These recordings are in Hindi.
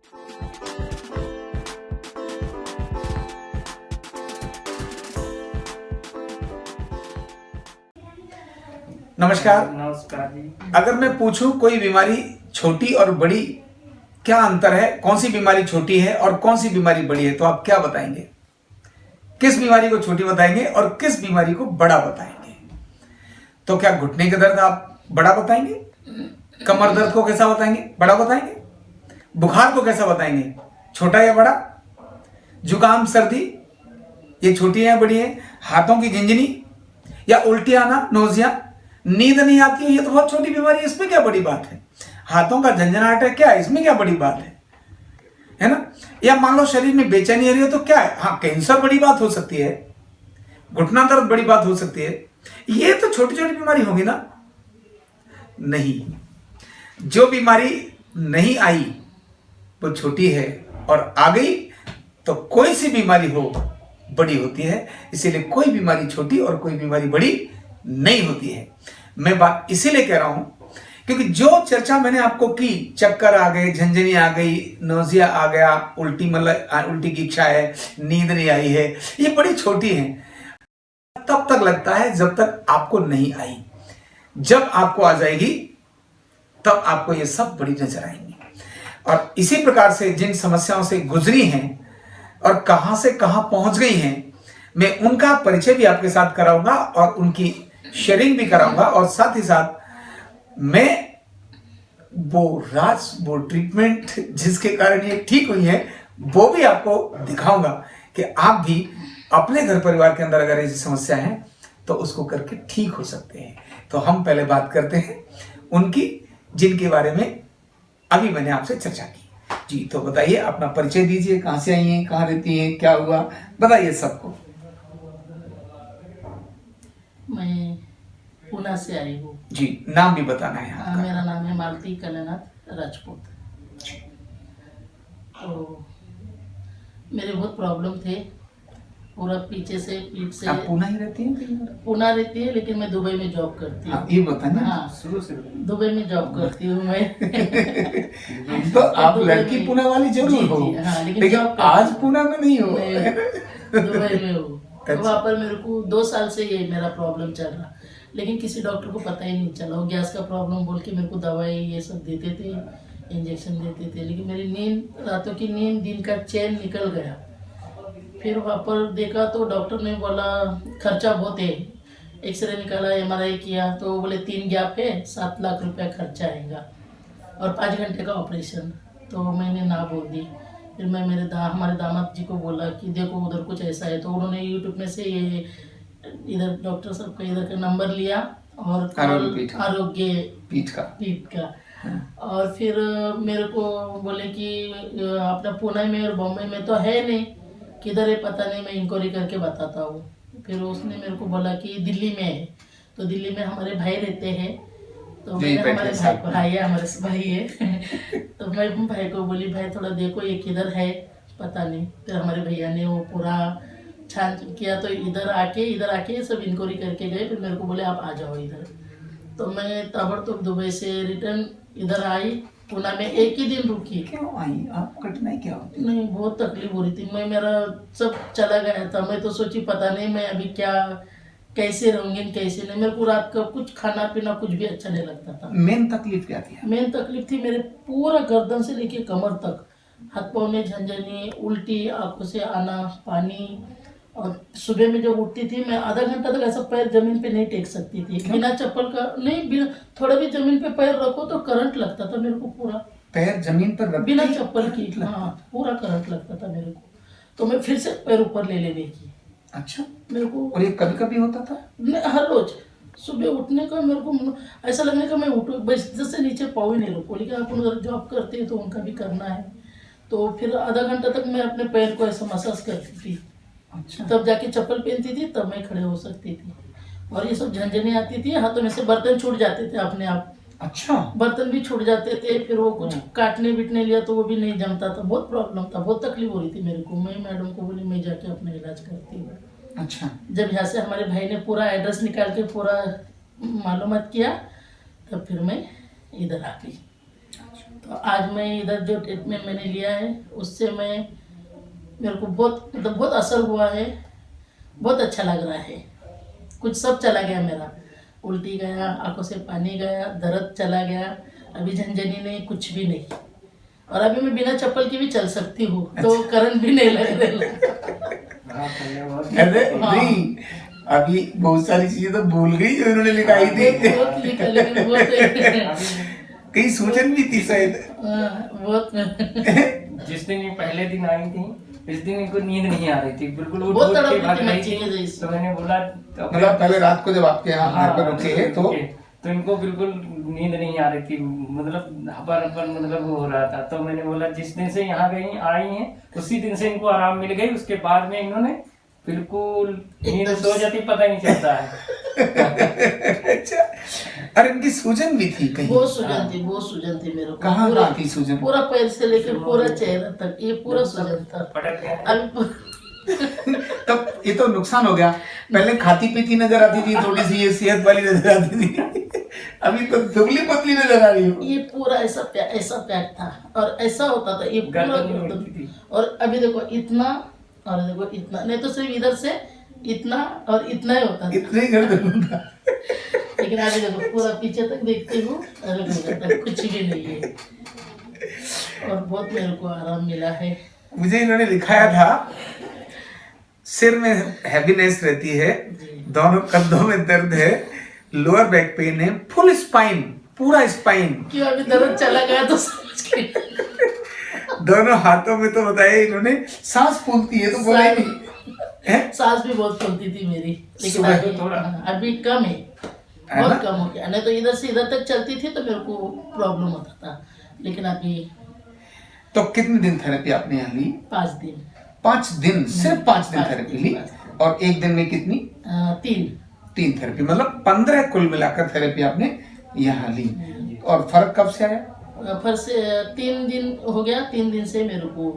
नमस्कार। नमस्कार जी। अगर मैं पूछूं कोई बीमारी छोटी और बड़ी क्या अंतर है, कौन सी बीमारी छोटी है और कौन सी बीमारी बड़ी है, तो आप क्या बताएंगे? किस बीमारी को छोटी बताएंगे और किस बीमारी को बड़ा बताएंगे? तो क्या घुटने के दर्द आप बड़ा बताएंगे? कमर दर्द को कैसा बताएंगे? बड़ा बताएंगे? बुखार को कैसा बताएंगे? छोटा या बड़ा? जुकाम सर्दी ये छोटी है या बड़ी है? हाथों की झिंझनी या उल्टी आना, नोजिया, नींद नहीं आती है, ये तो बहुत छोटी बीमारी है, इसमें क्या बड़ी बात है? हाथों का झंझनाहट है, क्या इसमें क्या बड़ी बात है ना? या मान लो शरीर में बेचैनी आ रही है तो क्या है? हाँ, कैंसर बड़ी बात हो सकती है, घुटना दर्द बड़ी बात हो सकती है, ये तो छोटी छोटी बीमारी होगी ना? नहीं, जो बीमारी नहीं आई वो छोटी है और आ गई तो कोई सी बीमारी हो बड़ी होती है। इसीलिए कोई बीमारी छोटी और कोई बीमारी बड़ी नहीं होती है। मैं बात इसीलिए कह रहा हूं क्योंकि जो चर्चा मैंने आपको की, चक्कर आ गए, झंझनी आ गई, नोजिया आ गया, उल्टी की इच्छा है, नींद नहीं आई है, ये बड़ी छोटी है। तब तक लगता है जब तक आपको नहीं आई। जब आपको आ जाएगी तब आपको ये सब बड़ी नजर आएंगी। और इसी प्रकार से जिन समस्याओं से गुजरी हैं और कहां से कहां पहुंच गई हैं, मैं उनका परिचय भी आपके साथ कराऊंगा और उनकी शेयरिंग भी कराऊंगा और साथ ही साथ मैं वो ट्रीटमेंट जिसके कारण ये ठीक हुई है वो भी आपको दिखाऊंगा कि आप भी अपने घर परिवार के अंदर अगर ऐसी समस्या है तो उसको करके ठीक हो सकते हैं। तो हम पहले बात करते हैं उनकी जिनके बारे में अभी मैंने आपसे चर्चा की। जी, तो बताइए, अपना परिचय दीजिए, कहां से आई हैं, कहां रहती हैं, क्या हुआ, बताइए सबको। मैं पूना से आई हूँ। जी, नाम भी बताना है आपका। मेरा नाम है मालती कल्यानाथ राजपूत। तो मेरे बहुत प्रॉब्लम थे, पूरा पीछे से पीठ से। आप पूना ही रहती हैं? पूना रहती है लेकिन मैं दुबई में जॉब करती हूँ। ये बताना। हाँ, शुरू से दुबई में जॉब करती हूँ मैं। तो आप लड़की पूना वाली जरूर हो। हाँ, लेकिन आज पूना में नहीं हो। दुबई में हूँ। वहाँ पर मेरे को 2 साल से ये मेरा प्रॉब्लम चल रहा, लेकिन किसी डॉक्टर को पता ही नहीं चला। वो गैस का प्रॉब्लम बोल के मेरे को दवाई ये सब देते थे, इंजेक्शन देते थे, लेकिन मेरी नींद, रातों की नींद, दिन का चैन निकल गया। फिर वहाँ पर देखा तो डॉक्टर ने बोला खर्चा बहुत है। एक्सरे निकाला, MRI किया तो वो बोले 3 गैप है, 7 लाख रुपया खर्चा आएगा और 5 घंटे का ऑपरेशन। तो मैंने ना बोल दी। फिर मैं हमारे दामाद जी को बोला कि देखो उधर कुछ ऐसा है, तो उन्होंने यूट्यूब में से ये इधर डॉक्टर साहब का इधर का नंबर लिया और आरोग्य पीठ का और फिर मेरे को बोले कि अपना पुणे में और बॉम्बे में तो है नहीं, किधर है पता नहीं, मैं इंक्वायरी करके बताता हूँ। फिर उसने मेरे को बोला कि दिल्ली में है, तो दिल्ली में हमारे भाई रहते हैं, तो मैंने हमारे भाई है तो मैं भाई को बोली भाई थोड़ा देखो ये किधर है पता नहीं। फिर हमारे भैया ने वो पूरा छान किया, तो इधर आके सब इंक्वायरी करके गए। फिर मेरे को बोले आप आ जाओ इधर। तो मैं ताबड़तोड़ दुबई से रिटर्न इधर आई, पूना में 1 ही दिन रुकी। क्यों आई आप? कठिनाई क्या होती? नहीं, बहुत तकलीफ हो रही थी। मेरा सब चला गया था। मैं तो सोची पता नहीं मैं अभी क्या कैसे रहूंगी कैसे नहीं। मेरे को रात का कुछ खाना पीना कुछ भी अच्छा नहीं लगता था। मेन तकलीफ क्या थी? मेन तकलीफ थी मेरे पूरा गर्दन से लेके कमर तक, हाथ पाँव में झंझनी, उल्टी, आंखों से आना पानी। और सुबह में जब उठती थी मैं आधा घंटा तक ऐसा पैर जमीन पे नहीं टेक सकती थी। बिना चप्पल का नहीं, बिना थोड़ा भी जमीन पे पैर रखो तो करंट लगता था मेरे को। पूरा पैर जमीन पर बिना चप्पल की, हाँ, पूरा करंट लगता था मेरे को। तो मैं फिर से पैर ऊपर ले लेने की। अच्छा, मेरे को। और ये कभी कभी होता था? हर रोज सुबह उठने का मेरे को ऐसा लगने का मैं उठूँ बस जैसे नीचे पाँव ही नहीं रुको। लेकिन आप उधर जॉब करते हैं तो उनका भी करना है। तो फिर आधा घंटा तक मैं अपने पैर को ऐसा मसाज करती थी। अच्छा। तब जाके चप्पल पहनती थी, तब मैं खड़े हो सकती थी। और ये सब झंझने आती थी, हाथों में से बर्तन छूट जाते थे अपने आप। अच्छा, बर्तन भी छूट जाते थे। फिर वो कुछ काटने बीटने लिया तो वो भी नहीं जमता था। बहुत प्रॉब्लम था, बहुत तकलीफ हो रही थी मेरे को। मैं मैडम को बोली मैं जाके अपना इलाज करती हूँ। अच्छा। जब यहाँ से हमारे भाई ने पूरा एड्रेस निकाल के पूरा मालूमात किया, तब फिर मैं इधर आ गई। तो आज मैं इधर जो ट्रीटमेंट मैंने लिया है उससे मेरे को बहुत असर हुआ है, बहुत अच्छा लग रहा है। कुछ सब चला गया मेरा, उल्टी गया, आंखों से पानी गया, दर्द चला गया, अभी झंझनी नहीं, कुछ भी नहीं। और अभी मैं बिना चप्पल के भी चल सकती हूँ, तो करंट भी नहीं लग रहा। अरे नहीं, अभी बहुत सारी चीजें तो भूल गई जो इन्होंने लिखाई थी। बहुत लिखा, लेकिन बहुत कहीं सूजन भी थी शायद। बहुत जिस दिन ये पहले दिन आई थी, इस दिन इनको नींद नहीं आ रही थी, बिल्कुल वो बहुत उठ के तड़प भाग रही रही थी थी। इससे। तो मैंने बोला मतलब पहले रात को जब आपके यहाँ घर पर रुके तो इनको बिल्कुल नींद नहीं आ रही थी, मतलब हपर हपर मतलब वो हो रहा था। तो मैंने बोला जिस दिन से यहाँ गई आई हैं उसी दिन से इनको आराम मिल गई। उसके बाद में इन्होंने बिल्कुल नींद सो जाती, पता ही नहीं चलता है। अच्छा, अरे इनकी सूजन भी थी कहीं? बहुत सूजन थी मेरे को। कहाँ थी सूजन? पूरा पैर से लेकर पूरा चेहरा तक ये पूरा सूजन था। पटक गया। अभी तब ये तो नुकसान हो गया। पहले खाती पीती नजर आती थी, थोड़ी सी ये सेहत वाली नजर आती थी। अभी तो दुबली पतली नजर आ रही हो। ये पूरा ऐसा पैक था और ऐसा होता था ये पूरा गर्दन नहीं मिलती थी। और अभी देखो इतना, और देखो इतना, नहीं तो सिर्फ इधर से इतना और इतना ही होता था। इतने ही गर्दन था। लेकिन अभी देखो पूरा पीछे तक देखती हूँ, अरे मेरे को कुछ भी नहीं है और बहुत मेरे को आराम मिला है। मुझे इन्होंने लिखाया था सिर में हैवीनेस रहती है, दोनों कंधों में दर्द है, लोअर बैक पेन है, फुल स्पाइन, पूरा स्पाइन। क्यों अभी दर्द चला गया तो समझ गई। दोनों हाथों में तो बताया इन्होंने, सांस फूलती है तो बोला ही नहीं है? सांस भी बहुत फूलती थी मेरी, लेकिन सुबह अभी थोड़ा। अभी कम है, है ना? बहुत कम हो गया। नहीं तो इधर से इधर तक चलती थी तो मेरे को प्रॉब्लम होता था, लेकिन अभी तो कितने दिन थेरेपी आपने यहाँ ली? 5 दिन 5 दिन, सिर्फ 5 दिन 5 थेरेपी दिन, ली। 5 दिन। और एक दिन में कितनी? 3 थेरेपी, मतलब 15 कुल मिलाकर थेरेपी आपने यहाँ ली। और फर्क कब से आया? फिर से 3 दिन हो गया, 3 दिन से मेरे को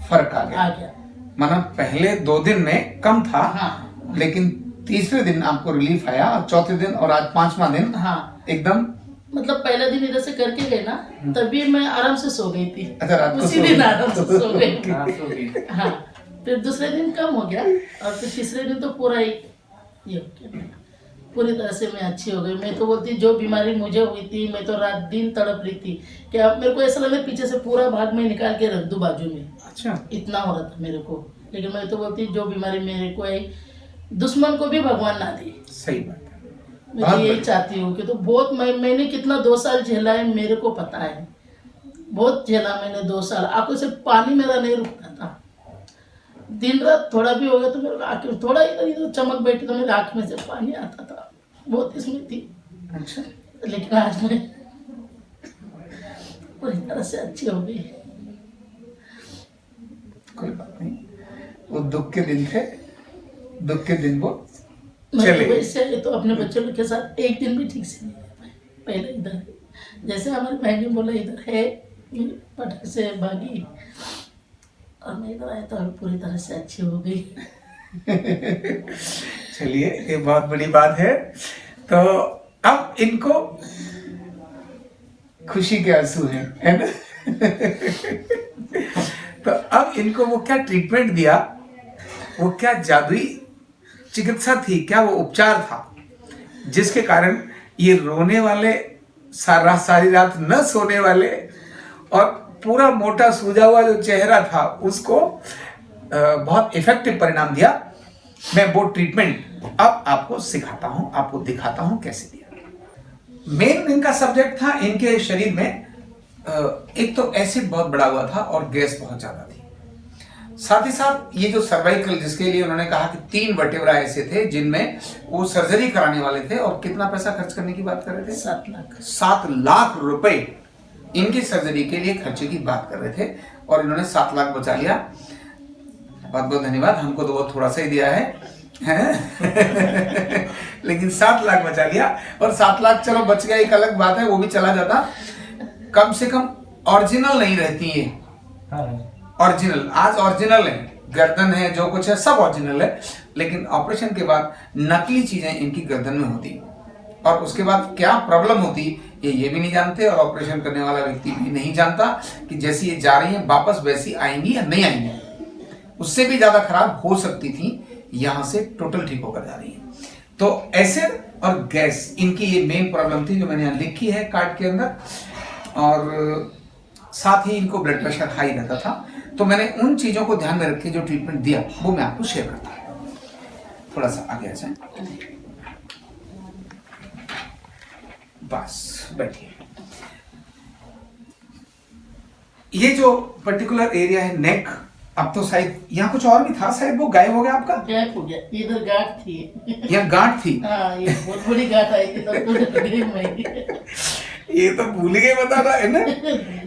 फर्क आ आ गया। गया। माना पहले 2 दिन में कम था, हाँ लेकिन तीसरे दिन आपको रिलीफ आया, और चौथे दिन और आज 5वां दिन हाँ, एकदम। मतलब पहला दिन इधर से करके गए ना, तभी मैं आराम से सो गई थी। अच्छा, रात को उसी सो दिन गई। आराम से सो गई थी। हाँ, सो गई। हाँ, फिर दूसरे दिन कम हो गया और फिर तीसरे दिन तो पूरा ही ये हो गया। पूरी तरह से मैं अच्छी हो गई। मैं तो बोलती जो बीमारी मुझे हुई थी, मैं तो रात दिन तड़प रही थी कि अब मेरे को ऐसा लगा पीछे से पूरा भाग में निकाल के रख दूं बाजू में, अच्छा, इतना हो रहा था मेरे को। लेकिन मैं तो बोलती जो बीमारी मेरे को आई, दुश्मन को भी भगवान ना दे। सही बात है। मैं बहुत यही बढ़िया। चाहती हूँ कि तो बहुत मैंने कितना 2 साल झेला है, मेरे को पता है। बहुत झेला मैंने 2 साल, आंखों से पानी मेरा नहीं रुकता था। दिन रात थोड़ा भी हो गया तो मेरे आंखें थोड़ा इधर इधर चमक बैठी तो मेरे आंख में से पानी आता था, बहुत इसमें थी। अच्छा, लेकिन आज मैं पूरी तरह से अच्छी हो गई। कोई बात नहीं, वो दुख के दिन थे, दुख के दिन वो मैं चले। तो वैसे तो अपने बच्चों के साथ एक दिन भी ठीक से नहीं रह पाई। पहले इधर है, जैसे हमारी बहन ने बोला इधर है, पटक से भागी और मैं इधर आया तो अभी पूरी तरह से अच्छी हो गई। चलिए, ये बहुत बड़ी बात है। तो अब इनको खुशी के आंसू हैं, है ना? तो अब इनको वो क्या ट्रीटमेंट दिया, वो क्या जादुई चिकित्सा थी, क्या वो उपचार था जिसके कारण ये रोने वाले, सारी रात न सोने वाले और पूरा मोटा सूजा हुआ जो चेहरा था उसको बहुत इफेक्टिव परिणाम दिया। मैं वो ट्रीटमेंट अब आपको सिखाता हूं, आपको दिखाता हूं कैसे दिया। मेन इनका सब्जेक्ट था, इनके शरीर में एक तो एसिड बहुत बड़ा हुआ था और गैस बहुत ज्यादा थी। साथ ही साथ ये जो सर्वाइकल, जिसके लिए उन्होंने कहा कि 3 वर्टेब्रा ऐसे थे जिनमें वो सर्जरी कराने वाले थे और कितना पैसा खर्च करने की बात कर रहे थे? 7 लाख। 7 लाख रुपए इनकी सर्जरी के लिए खर्चे की बात कर रहे थे और इन्होंने 7 लाख बचा लिया। बहुत बहुत धन्यवाद, हमको तो वो थोड़ा सा ही दिया है? लेकिन 7 लाख बचा लिया। और 7 लाख चलो बच गया, एक अलग बात है, वो भी चला जाता। कम से कम ओरिजिनल नहीं रहती है। ओरिजिनल आज ओरिजिनल है, गर्दन है, जो कुछ है सब ओरिजिनल है, लेकिन ऑपरेशन के बाद नकली चीजें इनकी गर्दन में होती और उसके बाद क्या प्रॉब्लम होती ये भी नहीं जानते और ऑपरेशन करने वाला व्यक्ति भी नहीं जानता कि जैसी ये जा रही है वापस वैसी आएंगी या नहीं आएंगी, उससे भी ज्यादा खराब हो सकती थी, यहां से टोटल ठीक होकर जा रही है। तो एसिड और गैस इनकी ये मेन प्रॉब्लम थी जो मैंने यहाँ लिखी है कार्ड के अंदर, और साथ ही इनको ब्लड प्रेशर हाई रहता था। तो मैंने उन चीजों को ध्यान में रख के जो ट्रीटमेंट दिया वो मैं आपको शेयर करता हूँ। थोड़ा सा आगे आ जाए, बस बैठिए। ये जो पर्टिकुलर एरिया है नेक, अब तो शायद यहाँ कुछ और भी था, शायद वो गायब हो गया आपका। गैप हो गया, इधर गांठ थी। यहाँ गांठ थी। हाँ, ये बहुत बड़ी गांठ आई थी तब तो लगे मैं। ये तो भूल गए बताना है ना।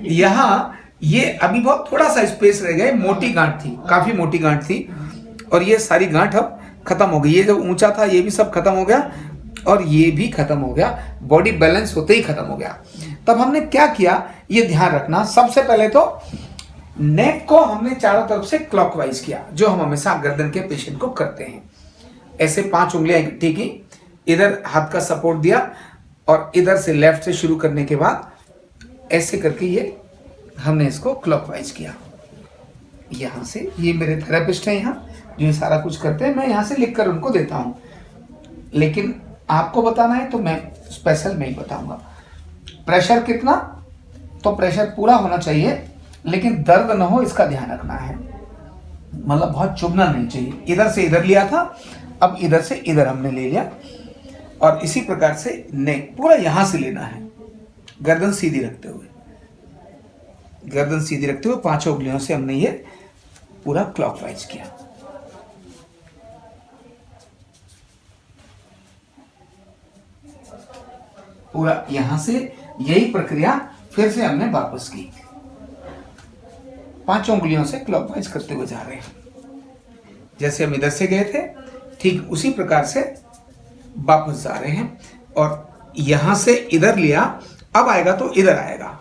यहाँ ये अभी बहुत थोड़ा सा स्पेस रह गया, मोटी गांठ थी, काफी मोटी गांठ थी, और ये सारी गांठ अब खत्म हो गई। ये जो ऊंचा था ये भी सब खत्म हो गया और ये भी खत्म हो गया, बॉडी बैलेंस होते ही खत्म हो गया। तब हमने क्या किया ये ध्यान रखना, सबसे पहले तो नेक को हमने चारों तरफ से क्लॉकवाइज किया, जो हम हमेशा गर्दन के पेशेंट को करते हैं। ऐसे 5 उंगलियां इकट्ठी की, इधर हाथ का सपोर्ट दिया और इधर से लेफ्ट से शुरू करने के बाद ऐसे करके ये हमने इसको क्लॉकवाइज किया। यहाँ से, ये मेरे थेरेपिस्ट हैं यहाँ जो ये सारा कुछ करते हैं, मैं यहाँ से लिख कर उनको देता हूँ, लेकिन आपको बताना है तो मैं स्पेशल में ही बताऊंगा। प्रेशर कितना, तो प्रेशर पूरा होना चाहिए लेकिन दर्द न हो इसका ध्यान रखना है, मतलब बहुत चुभना नहीं चाहिए। इधर से इधर लिया था, अब इधर से इधर हमने ले लिया, और इसी प्रकार से नेक पूरा यहां से लेना है, गर्दन सीधी रखते हुए, गर्दन सीधी रखते हुए 5 उंगलियों से हमने ये पूरा क्लॉकवाइज किया। पूरा यहां से यही प्रक्रिया फिर से हमने वापस की, 5 उंगलियों से क्लॉकवाइज करते हुए जा रहे हैं। जैसे हम इधर से गए थे ठीक उसी प्रकार से वापस जा रहे हैं, और यहां से इधर लिया, अब आएगा तो इधर आएगा,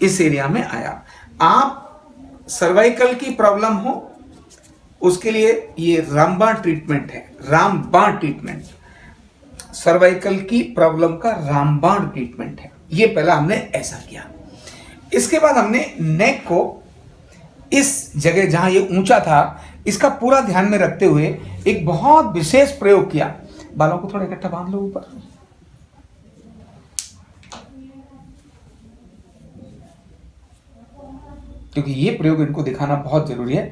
इस एरिया में आया। आप सर्वाइकल की प्रॉब्लम हो उसके लिए ये रामबाण ट्रीटमेंट है, रामबाण ट्रीटमेंट, सर्वाइकल की प्रॉब्लम का रामबाण ट्रीटमेंट है। ये पहला हमने ऐसा किया। इसके बाद हमने नेक को इस जगह जहां ये ऊंचा था इसका पूरा ध्यान में रखते हुए एक बहुत विशेष प्रयोग किया। बालों को थोड़ा इकट्ठा बांध लो ऊपर, क्योंकि ये प्रयोग इनको दिखाना बहुत जरूरी है।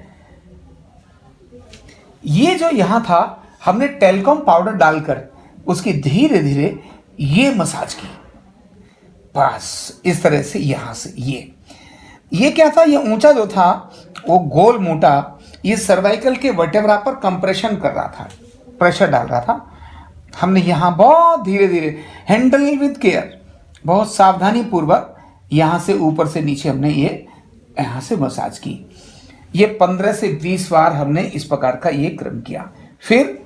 ये जो यहां था हमने टेलकॉम पाउडर डालकर उसकी धीरे धीरे ये मसाज की, बस इस तरह से यहां से ये क्या था, ये ऊंचा जो था वो गोल मोटा, ये सर्वाइकल के वर्टेब्रा पर कंप्रेशन कर रहा था, प्रेशर डाल रहा था। हमने यहां बहुत धीरे धीरे हैंडल विद केयर, बहुत सावधानी पूर्वक यहां से ऊपर से नीचे हमने ये यहां से मसाज की। ये 15 से 20 बार हमने इस प्रकार का ये क्रम किया। फिर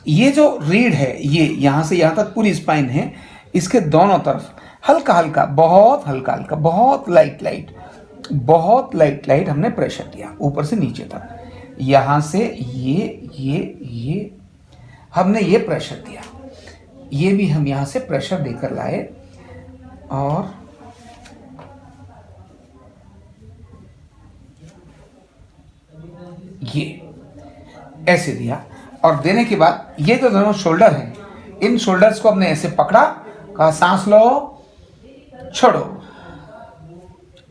ये जो रीढ़ है, ये यहां से यहां तक पूरी स्पाइन है, इसके दोनों तरफ हल्का हल्का, बहुत हल्का हल्का, बहुत लाइट लाइट, बहुत लाइट लाइट हमने प्रेशर दिया ऊपर से नीचे तक। यहां से ये हमने ये प्रेशर दिया, ये भी हम यहां से प्रेशर देकर लाए और ये ऐसे दिया। और देने के बाद ये जो दोनों शोल्डर हैं, इन शोल्डर्स को हमने ऐसे पकड़ा, कहा सांस लो छोड़ो,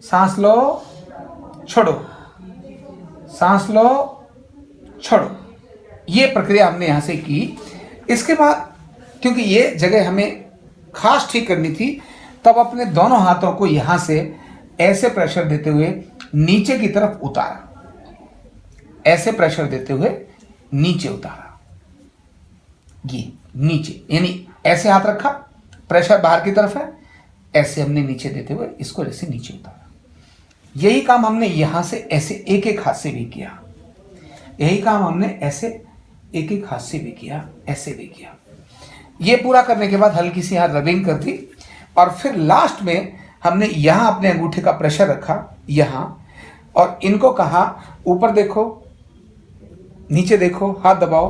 सांस लो छोड़ो, सांस लो छोड़ो। ये प्रक्रिया हमने यहां से की। इसके बाद क्योंकि ये जगह हमें खास ठीक करनी थी, तब अपने दोनों हाथों को यहां से ऐसे प्रेशर देते हुए नीचे की तरफ उतारा, ऐसे प्रेशर देते हुए नीचे उतारा, ये नीचे, यानी ऐसे हाथ रखा, प्रेशर बाहर की तरफ है, ऐसे हमने नीचे देते हुए इसको ऐसे नीचे उतारा। यही काम हमने यहां से ऐसे एक एक हाथ से भी किया, यही काम हमने ऐसे एक एक हाथ से भी किया, ऐसे भी किया। ये पूरा करने के बाद हल्की सी यहाँ रबिंग कर दी, और फिर लास्ट में हमने यहाँ अपने अंगूठे का प्रेशर रखा यहाँ, और इनको कहा ऊपर देखो, नीचे देखो, हाथ दबाओ,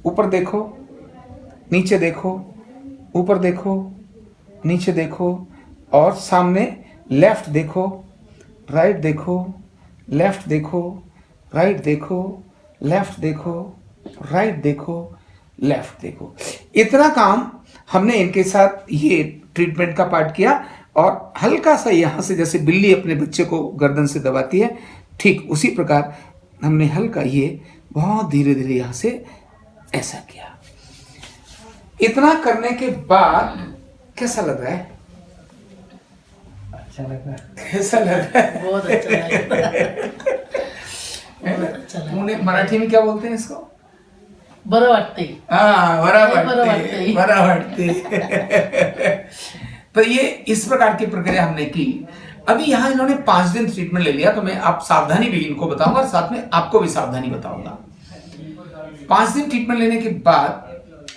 ऊपर देखो, नीचे देखो, ऊपर देखो, नीचे देखो और सामने लेफ्ट देखो, राइट देखो, लेफ्ट देखो, राइट देखो, लेफ्ट देखो, राइट देखो, लेफ्ट देखो। इतना काम हमने इनके साथ ये ट्रीटमेंट का पार्ट किया और हल्का सा यहां से जैसे बिल्ली अपने बच्चे को गर्दन से दबाती है, ठीक उसी प्रकार हमने हल्का ये बहुत धीरे धीरे यहां से ऐसा किया। इतना करने के बाद कैसा लग रहा है? अच्छा लगा। कैसा लग रहा है? बहुत अच्छा लगा। बहुत अच्छा लगा। उन्हें मराठी में क्या बोलते हैं इसको? बरं वाटते। हाँ, बराबर वाटते। तो ये इस प्रकार की प्रक्रिया हमने की। अभी यहाँ इन्होंने 5 दिन ट्रीटमेंट ले लिया, तो मैं आप सावधानी भी इनको बताऊंगा, साथ में आपको भी सावधानी बताऊंगा। 5 दिन ट्रीटमेंट लेने के बाद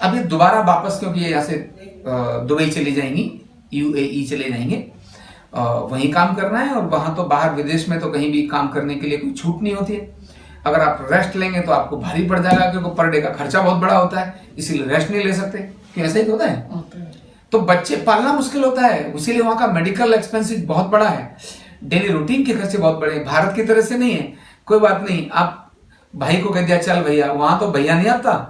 अब ये दोबारा वापस, क्योंकि ये यहाँ से दुबई चली जाएंगी, UAE चले जाएंगे, वहीं काम करना है। और वहां तो बाहर विदेश में तो कहीं भी काम करने के लिए कोई छूट नहीं होती है। अगर आप रेस्ट लेंगे तो आपको भारी पड़ जाएगा, क्योंकि पर डे का खर्चा बहुत बड़ा होता है, इसीलिए रेस्ट नहीं ले सकते। क्यों, ऐसा ही तो होता है। तो बच्चे पालना मुश्किल होता है, इसीलिए वहां का मेडिकल एक्सपेंसिव बहुत बड़ा है, डेली रूटीन के खर्चे बहुत बड़े हैं। भारत की तरह से नहीं है। कोई बात नहीं, आप भाई को कह दिया चल भैया, वहां तो भैया नहीं आता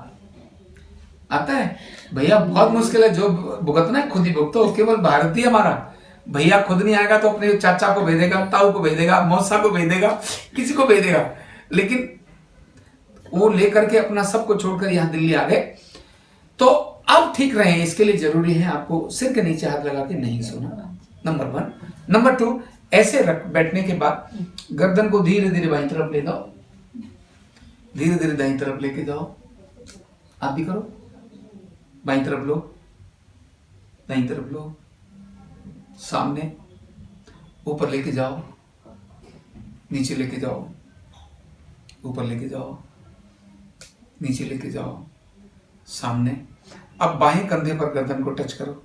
है भैया, बहुत मुश्किल है। जो भुगतना है खुद ही भुगतो। केवल भारतीय हमारा भैया खुद नहीं आएगा तो अपने चाचा को भेजेगा, ताऊ को भेजेगा, मौसा को भेजेगा, किसी को भेजेगा। लेकिन वो लेकर के अपना सबको छोड़कर यहां दिल्ली आ गए। तो अब ठीक रहे, इसके लिए जरूरी है आपको सिर के नीचे हाथ लगा के नहीं सोना, नंबर 1। नंबर 2, ऐसे रख बैठने के बाद गर्दन को धीरे धीरे बाईं तरफ ले जाओ, धीरे धीरे दाईं तरफ लेके जाओ। आप भी करो, बाईं तरफ लो, दाईं तरफ लो, सामने, ऊपर लेके जाओ, नीचे लेके जाओ, ऊपर लेके जाओ, नीचे लेके जाओ, सामने। अब बाएं कंधे पर गर्दन को टच करो,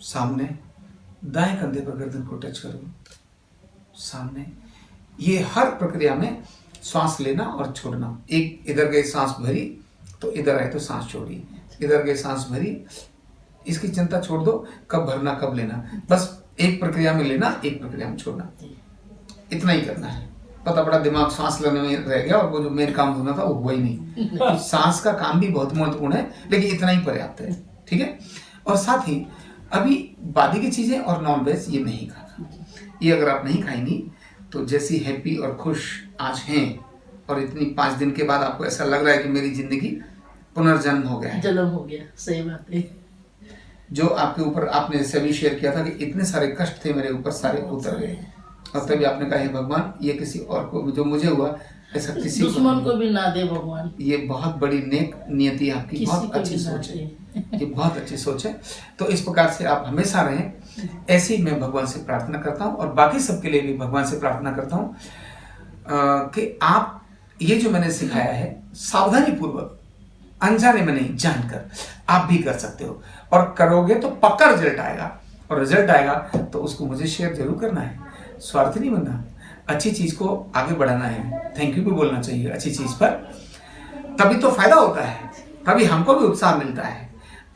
सामने। दाएं कंधे पर गर्दन को टच करो, सामने। ये हर प्रक्रिया में सांस लेना और छोड़ना। एक इधर गई सांस भरी तो इधर आए तो सांस छोड़ी, इधर गई सांस भरी। इसकी चिंता छोड़ दो, कब भरना कब लेना, बस एक प्रक्रिया में लेना, एक प्रक्रिया में छोड़ना, इतना ही करना है। पता पड़ा दिमाग सांस लेने में रह गया और वो जो मेन काम होना था वो हुआ ही नहीं। तो सांस का काम भी बहुत महत्वपूर्ण है, लेकिन इतना ही पर्याप्त है, ठीक है। और साथ ही अभी बादी की चीजें और नॉन वेज ये नहीं खाना। ये अगर आप नहीं खाएंगी तो जैसी हैप्पी और खुश आज हैं और इतनी 5 दिन के बाद आपको ऐसा लग रहा है कि मेरी जिंदगी पुनर्जन्म हो गया है, जन्म हो गया, सही बात है। जो आपके ऊपर आपने सभी शेयर किया था कि इतने सारे कष्ट थे मेरे ऊपर, सारे उतर गए। और तभी आपने कहा हे भगवान, ये किसी और को, जो मुझे हुआ ऐसा किसी दुश्मन को भी ना दे भगवान। ये बहुत बड़ी नेक नियति आपकी, बहुत अच्छी सोच है, ये बहुत अच्छी सोच है। तो इस प्रकार से आप हमेशा रहें, ऐसी मैं भगवान से प्रार्थना करता हूँ। और बाकी सबके लिए भी भगवान से प्रार्थना करता हूँ कि आप ये जो मैंने सिखाया है सावधानी पूर्वक, अनजाने में नहीं, जानकर आप भी कर सकते हो। और करोगे तो पक्का रिजल्ट आएगा, और रिजल्ट आएगा तो उसको मुझे शेयर जरूर करना है। स्वार्थी नहीं बनना, अच्छी चीज को आगे बढ़ाना है। थैंक यू भी बोलना चाहिए अच्छी चीज पर, तभी तो फायदा होता है, तभी हमको भी उत्साह मिलता है।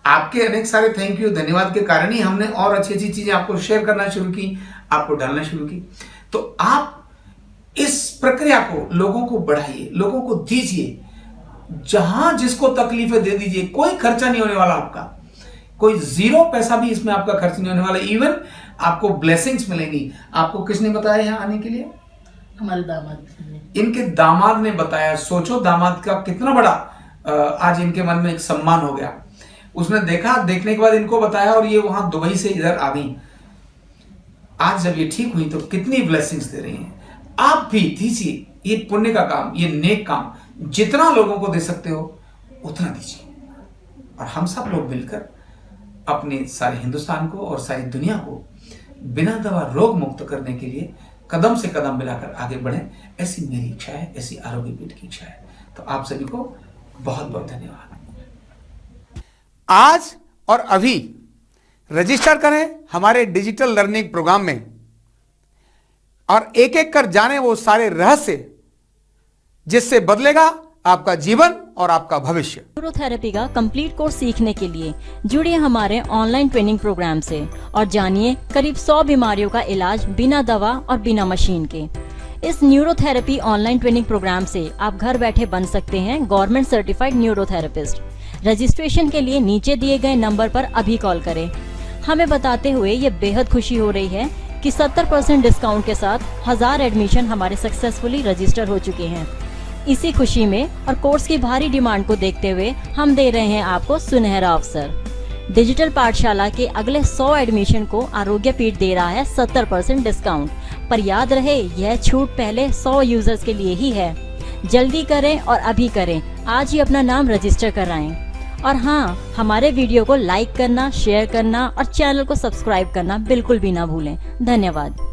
आपके अनेक सारे थैंक यू, धन्यवाद के कारण ही हमने और अच्छी अच्छी चीजें आपको शेयर करना शुरू की, आपको डालना शुरू की। तो आप इस प्रक्रिया को लोगों को बढ़ाइए, लोगों को दीजिए, जहां जिसको तकलीफें दे दीजिए। कोई खर्चा नहीं होने वाला आपका, कोई 0 पैसा भी इसमें आपका खर्च नहीं होने वाला। इवन आपको ब्लेसिंग्स मिलेंगी। आपको किसने बताया यहाँ आने के लिए? हमारे दामाद ने। इनके दामाद ने बताया। सोचो दामाद का कितना बड़ा आज इनके मन में एक सम्मान हो गया। उसने देखा, देखने के बाद इनको बताया और ये वहां दुबई से इधर आ गई। आज जब ये ठीक हुई तो कितनी ब्लेसिंग्स दे रही हैं। आप भी दीजिए, ये पुण्य का काम, ये नेक काम, जितना लोगों को दे सकते हो उतना दीजिए। और हम सब लोग मिलकर अपने सारे हिंदुस्तान को और सारी दुनिया को बिना दवा रोग मुक्त करने के लिए कदम से कदम मिलाकर आगे बढ़ें, ऐसी मेरी इच्छा है, ऐसी आरोग्य पीठ की इच्छा है। तो आप सभी को बहुत बहुत धन्यवाद। आज और अभी रजिस्टर करें हमारे डिजिटल लर्निंग प्रोग्राम में और एक एक कर जाने वो सारे रहस्य जिससे बदलेगा आपका जीवन और आपका भविष्य। न्यूरोथेरेपी का कंप्लीट कोर्स सीखने के लिए जुड़िए हमारे ऑनलाइन ट्रेनिंग प्रोग्राम से और जानिए करीब 100 बीमारियों का इलाज बिना दवा और बिना मशीन के। इस न्यूरोथेरेपी ऑनलाइन ट्रेनिंग प्रोग्राम से आप घर बैठे बन सकते हैं गवर्नमेंट सर्टिफाइड न्यूरोथेरेपिस्ट। रजिस्ट्रेशन के लिए नीचे दिए गए नंबर पर अभी कॉल करें। हमें बताते हुए ये बेहद खुशी हो रही है कि 70% डिस्काउंट के साथ 1000 एडमिशन हमारे सक्सेसफुली रजिस्टर हो चुके हैं। इसी खुशी में और कोर्स की भारी डिमांड को देखते हुए हम दे रहे हैं आपको सुनहरा अवसर। डिजिटल पाठशाला के अगले 100 एडमिशन को आरोग्य पीठ दे रहा है 70% डिस्काउंट। पर याद रहे यह छूट पहले 100 यूजर्स के लिए ही है। जल्दी करें और अभी करें, आज ही अपना नाम रजिस्टर कराएं। और हाँ, हमारे वीडियो को लाइक करना, शेयर करना और चैनल को सब्सक्राइब करना बिल्कुल भी ना भूलें। धन्यवाद।